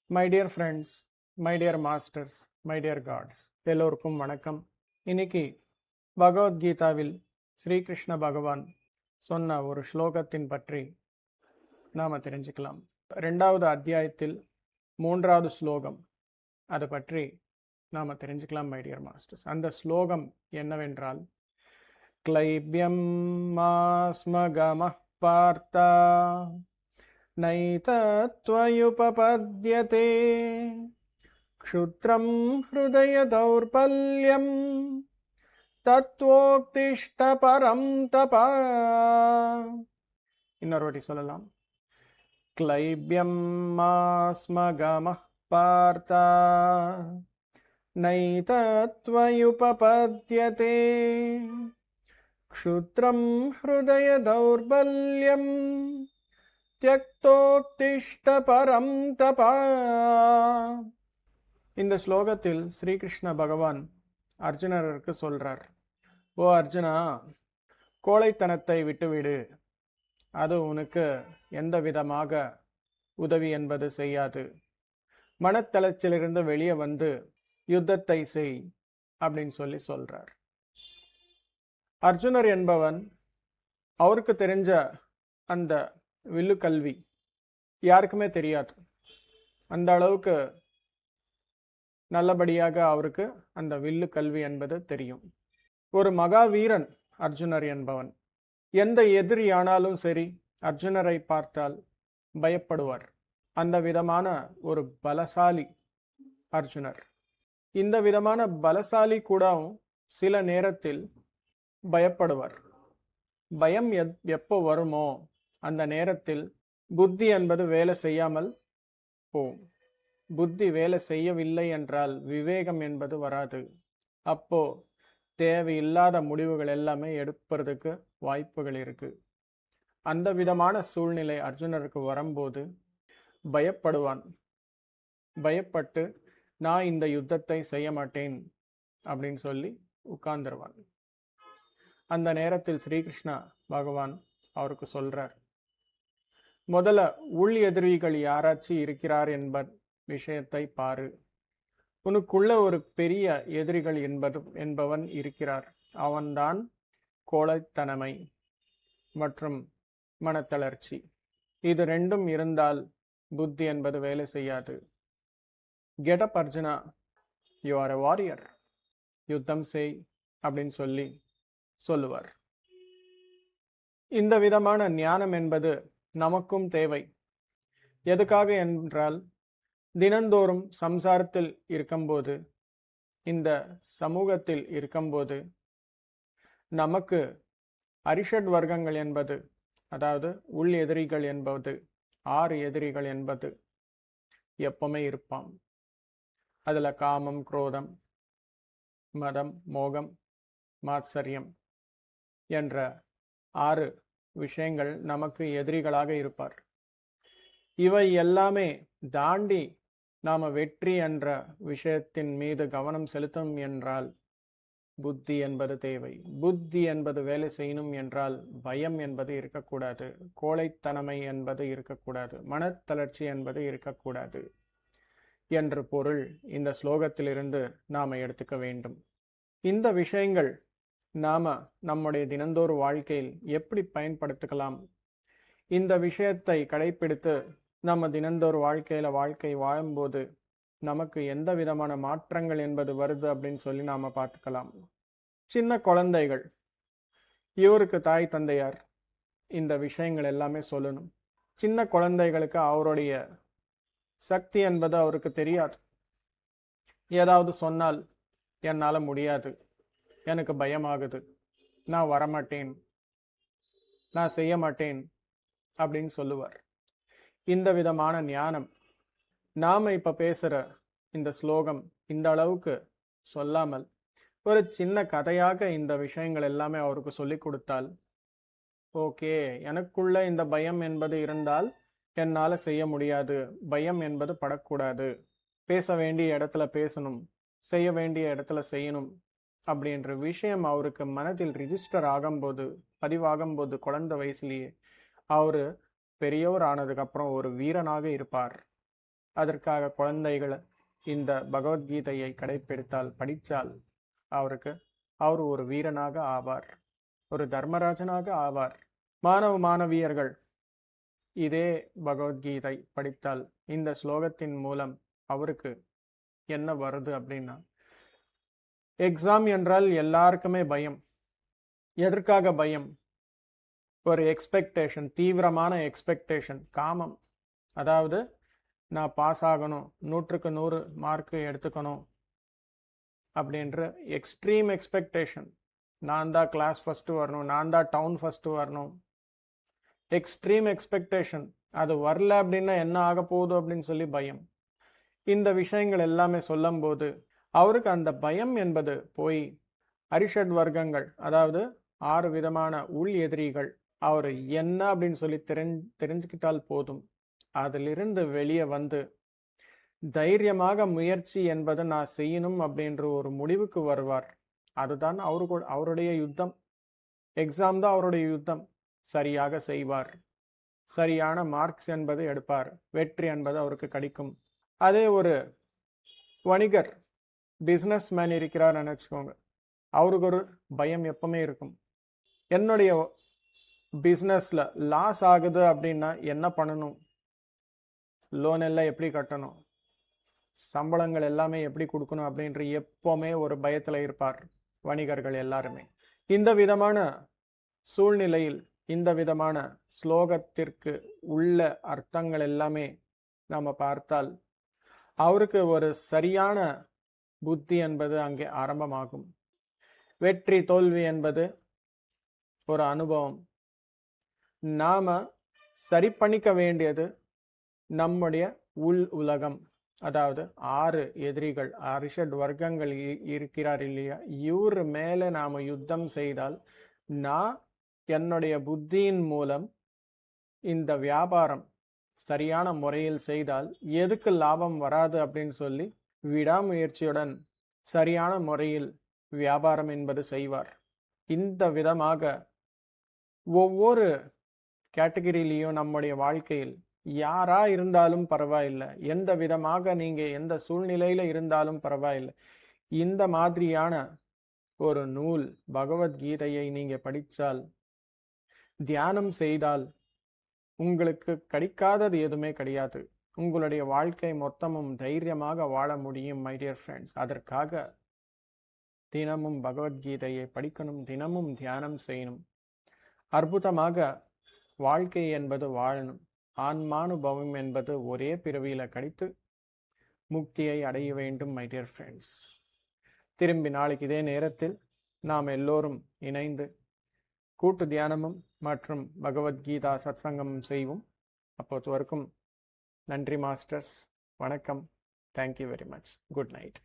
My dear friends, my dear masters, my dear gods, எல்லோருக்கும் வணக்கம். இன்னைக்கு பகவத்கீதாவில் ஸ்ரீகிருஷ்ண பகவான் சொன்ன ஒரு ஸ்லோகத்தின் பற்றி நாம் தெரிஞ்சுக்கலாம். 2வது அத்தியாயத்தில் 3வது ஸ்லோகம், அதை பற்றி நாம் தெரிஞ்சுக்கலாம் மை டியர் மாஸ்டர்ஸ். அந்த ஸ்லோகம் என்னவென்றால், க்ளைப்யம் மாஸ்மகம பார்த்தா நைதத்வயுபபத்யதே க்ஷுத்ரம் ஹ்ருதய தௌர்பல்யம் தத்வோக்திஷ்ட பரம் தபா. இன்னொரு வாட்டி சொல்லலாம். க்ளைப்யம் மாஸ்மகம பார்த்தா நைதத்வயுபபத்யதே க்ஷுத்ரம் ஹ்ருதய தௌர்பல்யம் த்யக்தோக்திஷ்ட பரம் தபா. இந்த ஸ்லோகத்தில் ஸ்ரீகிருஷ்ண பகவான் அர்ஜுனருக்கு சொல்றார், ஓ அர்ஜுனா, கோழைத்தனத்தை விட்டுவிடு, அது உனக்கு எந்த விதமாக உதவி என்பது செய்யாது. மனத்தளச்சிலிருந்து வெளியே வந்து யுத்தத்தை செய் அப்படின்னு சொல்றார். அர்ஜுனர் என்பவன் அவருக்கு தெரிஞ்ச அந்த வில்லு கல்வி யாருக்குமே தெரியாது. அந்த அளவுக்கு நல்லபடியாக அவருக்கு அந்த வில்லு கல்வி என்பது தெரியும். ஒரு மகாவீரன் அர்ஜுனர் என்பவன். எந்த எதிரி ஆனாலும் சரி, அர்ஜுனரை பார்த்தால் பயப்படுவார். அந்த விதமான ஒரு பலசாலி அர்ஜுனர். இந்த விதமான பலசாலி கூட சில நேரத்தில் பயப்படுவார். பயம் எப்போ வருமோ அந்த நேரத்தில் புத்தி என்பது வேலை செய்யாமல் போகும். புத்தி வேலை செய்யவில்லை என்றால் விவேகம் என்பது வராது. அப்போ தேவையில்லாத முடிவுகள் எல்லாமே எடுப்பதற்கு வாய்ப்புகள் இருக்கு. அந்த விதமான சூழ்நிலை அர்ஜுனருக்கு வரும்போது பயப்படுவான். பயப்பட்டு நான் இந்த யுத்தத்தை செய்ய மாட்டேன் அப்படின்னு சொல்லி உட்கார்ந்துருவான். அந்த நேரத்தில் ஸ்ரீகிருஷ்ண பகவான் அவருக்கு சொல்றார், முதல்ல உள் எதிரிகள் யாராச்சும் இருக்கிறார் விஷயத்தை பாரு. உனக்குள்ள ஒரு பெரிய எதிரிகள் என்பவன் இருக்கிறார். அவன்தான் கோழைத்தனமை மற்றும் மனத்தளர்ச்சி. இது ரெண்டும் இருந்தால் புத்தி என்பது வேலை செய்யாது. Get up Arjuna, you are a warrior, யுத்தம் செய் அப்படின்னு சொல்லுவார். இந்த விதமான ஞானம் என்பது நமக்கும் தேவை. எதுக்காக என்றால், தினந்தோறும் சம்சாரத்தில் இருக்கும்போது, இந்த சமூகத்தில் இருக்கும்போது நமக்கு அரிஷட் வர்க்கங்கள் என்பது, அதாவது உள் எதிரிகள் என்பது, 6 எதிரிகள் என்பது எப்பவுமே இருப்பான். அதுல காமம், குரோதம், மதம், மோகம், மாத்சரியம் என்ற 6 விஷயங்கள் நமக்கு எதிரிகளாக இருப்பார். இவை எல்லாமே தாண்டி நாம வெற்றி என்ற விஷயத்தின் மீது கவனம் செலுத்தும் என்றால் புத்தி என்பது தேவை. புத்தி என்பது வேலை செய்யணும் என்றால் பயம் என்பது இருக்கக்கூடாது, கோழைத்தனமை என்பது இருக்கக்கூடாது, மனத்தளர்ச்சி என்பது இருக்கக்கூடாது என்று பொருள் இந்த ஸ்லோகத்திலிருந்து நாம எடுத்துக்க வேண்டும். இந்த விஷயங்கள் நாம நம்முடைய தினந்தோறு வாழ்க்கையில் எப்படி பயன்படுத்திக்கலாம்? இந்த விஷயத்தை கடைபிடித்து நம்ம தினந்தோறு வாழ்க்கை வாழும்போது நமக்கு எந்த விதமான மாற்றங்கள் என்பது வருது அப்படின்னு நாம பார்த்துக்கலாம். சின்ன குழந்தைகள், இவருக்கு தாய் தந்தையார் இந்த விஷயங்கள் எல்லாமே சொல்லணும். சின்ன குழந்தைகளுக்கு அவருடைய சக்தி என்பது அவருக்கு தெரியாது. ஏதாவது சொன்னால் என்னால முடியாது, எனக்கு பயமாகுது, நான் வரமாட்டேன், நான் செய்ய மாட்டேன் அப்படின்னு சொல்லுவார். இந்த விதமான ஞானம் நாம இப்ப பேசுற இந்த ஸ்லோகம் இந்த அளவுக்கு சொல்லாமல் ஒரு சின்ன கதையாக இந்த விஷயங்கள் எல்லாமே அவருக்கு சொல்லி கொடுத்தால், ஓகே, எனக்குள்ள இந்த பயம் என்பது இருந்தால் என்னால செய்ய முடியாது, பயம் என்பது படக்கூடாது, பேச வேண்டிய இடத்துல பேசணும், செய்ய வேண்டிய இடத்துல செய்யணும் அப்படின்ற விஷயம் அவருக்கு மனதில் ரிஜிஸ்டர் ஆகும்போது, பதிவாகும்போது, குழந்தை வயசுலேயே அவரு பெரியவர் ஆனதுக்கு அப்புறம் ஒரு வீரனாக இருப்பார். அதற்காக குழந்தைகள் இந்த பகவத்கீதையை கடைப்பிடித்தால் படித்தால் அவர் ஒரு வீரனாக ஆவார், ஒரு தர்மராஜனாக ஆவார். மாணவ மாணவியர்கள் இதே பகவத்கீதை படித்தால் இந்த ஸ்லோகத்தின் மூலம் அவருக்கு என்ன வருது அப்படின்னா, எக்ஸாம் என்றால் எல்லாருக்குமே பயம். எதற்காக பயம்? ஒரு எக்ஸ்பெக்டேஷன், தீவிரமான எக்ஸ்பெக்டேஷன், காமம். அதாவது நான் பாஸ் ஆகணும், 100க்கு 100 மார்க்கு எடுத்துக்கணும் அப்படின்ற எக்ஸ்ட்ரீம் எக்ஸ்பெக்டேஷன். நான் தான் கிளாஸ் ஃபஸ்ட்டு வரணும், நான் தான் டவுன் ஃபஸ்ட்டு வரணும். Extreme expectation. அது வரல அப்படின்னா என்ன ஆக போகுது அப்படின்னு சொல்லி பயம். இந்த விஷயங்கள் எல்லாமே சொல்லும்போது அவருக்கு அந்த பயம் என்பது போய் அரிஷட் வர்க்கங்கள், அதாவது 6 விதமான உள் எதிரிகள் அவர் என்ன அப்படின்னு சொல்லி தெரிஞ்சுக்கிட்டால் போதும். அதிலிருந்து வெளியே வந்து தைரியமாக முயற்சி என்பதை நான் செய்யணும் அப்படின்ற ஒரு முடிவுக்கு வருவார். அதுதான் அவருடைய யுத்தம். எக்ஸாம் தான் அவருடைய யுத்தம். சரியாக செய்வார், சரியான மார்க்ஸ் என்பது எடுப்பார், வெற்றி என்பது அவருக்கு கிடைக்கும். அதே ஒரு வணிகர், பிஸ்னஸ் மேன் இருக்கிறார் நினச்சிக்கோங்க, அவருக்கு ஒரு பயம் எப்பவுமே இருக்கும். என்னுடைய பிஸ்னஸில் லாஸ் ஆகுது அப்படின்னா என்ன பண்ணணும், லோன் எல்லாம் எப்படி கட்டணும், சம்பளங்கள் எல்லாமே எப்படி கொடுக்கணும் அப்படின்ற எப்போவுமே ஒரு பயத்தில் இருப்பார் வணிகர்கள் எல்லாருமே. இந்த விதமான சூழ்நிலையில் இந்த விதமான ஸ்லோகத்திற்கு உள்ள அர்த்தங்கள் எல்லாமே நாம் பார்த்தால் அவருக்கு ஒரு சரியான புத்தி என்பது அங்கே ஆரம்பமாகும். வெற்றி தோல்வி என்பது ஒரு அனுபவம். நாம சரி பண்ணிக்க வேண்டியது நம்முடைய உள் உலகம். அதாவது 6 எதிரிகள், அரிஷட் வர்க்கங்கள் இருக்கிறார் இல்லையா, இவர் மேலே நாம் யுத்தம் செய்தால் நான் என்னுடைய புத்தியின் மூலம் இந்த வியாபாரம் சரியான முறையில் செய்தால் எதுக்கு லாபம் வராது அப்படின்னு சொல்லி விடாமுயற்சியுடன் சரியான முறையில் வியாபாரம் என்பது செய்வார். இந்த விதமாக ஒவ்வொரு கேட்டகரியிலையும் நம்முடைய வாழ்க்கையில் யாரா இருந்தாலும் பரவாயில்லை, எந்த விதமாக நீங்கள் எந்த சூழ்நிலையில் இருந்தாலும் பரவாயில்லை, இந்த மாதிரியான ஒரு நூல் பகவத்கீதையை நீங்கள் படித்தால், தியானம் செய்தால் உங்களுக்கு கிடைக்காதது எதுவுமே கிடையாது. உங்களுடைய வாழ்க்கை மொத்தமும் தைரியமாக வாழ முடியும் மை டியர் ஃப்ரெண்ட்ஸ். அதற்காக தினமும் பகவத்கீதையை படிக்கணும், தினமும் தியானம் செய்யணும், அற்புதமாக வாழ்க்கை என்பது வாழணும். ஆன்மானுபவம் என்பது ஒரே பிறவியில் கிடைத்து முக்தியை அடைய வேண்டும் மை டியர் ஃப்ரெண்ட்ஸ். திரும்பி நாளைக்கு இதே நேரத்தில் நாம் எல்லோரும் இணைந்து கூட்டு தியானமும் மற்றும் பகவத்கீதா சத்சங்கமும் செய்வோம். அப்போது வரைக்கும் நன்றி மாஸ்டர்ஸ், வணக்கம், thank you very much, good night.